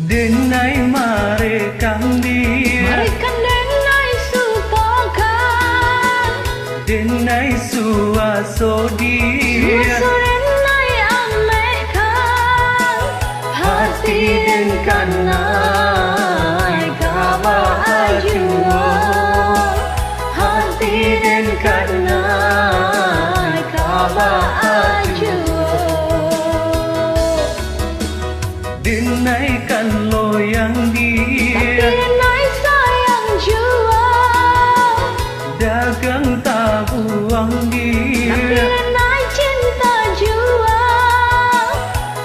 Denai marekan dia, Marekan denai sutokan, denai suaso dia, suaso denai amekan, hati den kanai kaba ajua, hati den kanai kaba ajua. Denai kan loyang dia, denai sayang jua, dagang tak buang dia, denai cinta jua,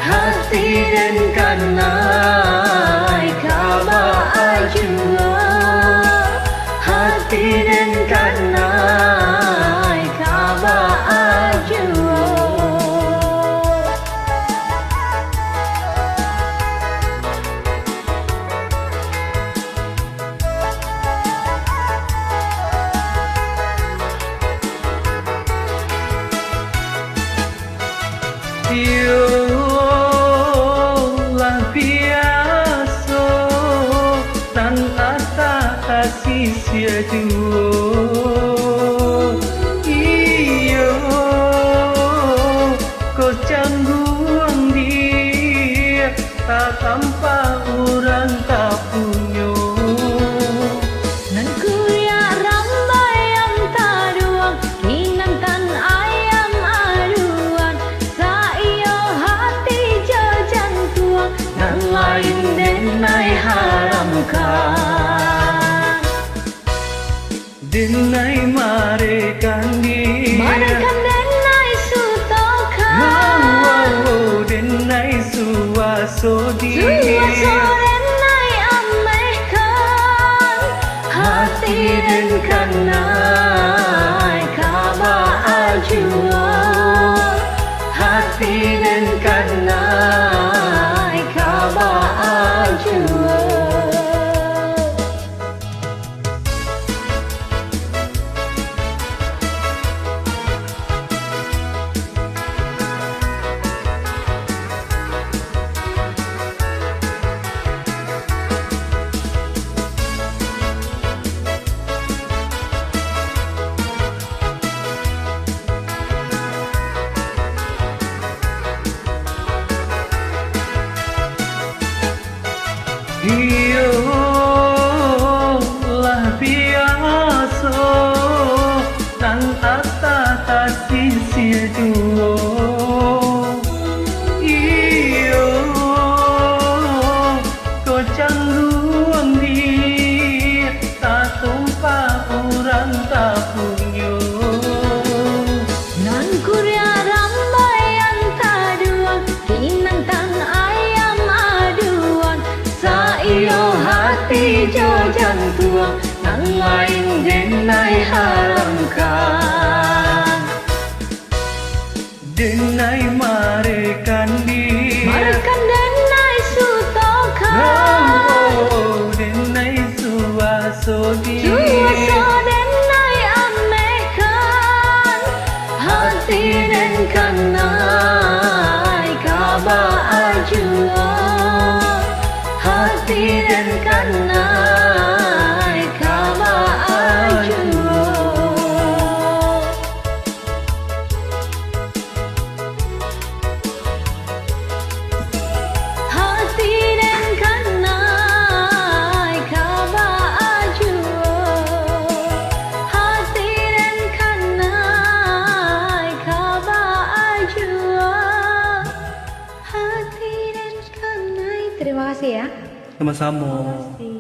hati den kanai kaba ajua, hati den kanai kaba ajua. Yolah biasa tan ata kasih sia juo. Iyo kau canggung dia tak tanpa orang tak punya. nan kuya rambai am taruang kinang tan ayam aruan sa iyo hati jajan tuang Nang lain denai haramkan, denai marekan dia, Marekan denai sutokan, denai suaso dia, suaso denai amekan, hati den kanai kaba ajua, hati den kanai kaba ajua. Iyolah biasa tan ata kasih sia juo. Iyo kau canggung dia tak tumpah orang tak punya. nan kuya rambai am taruang kinang tan ayam aduan sa iyo Hati jajan tuang nang lain denai haramkan, denai marekan dia, Marekan denai sutokan, denai suaso dia, suaso denai amekan, hati den kanai kaba ajua, hati den kanai kaba ajua. hati den kanai kaba ajua, hati den kanai kaba ajua, hati den kanai. Terima kasih ya. Sama-sama. Terima kasih.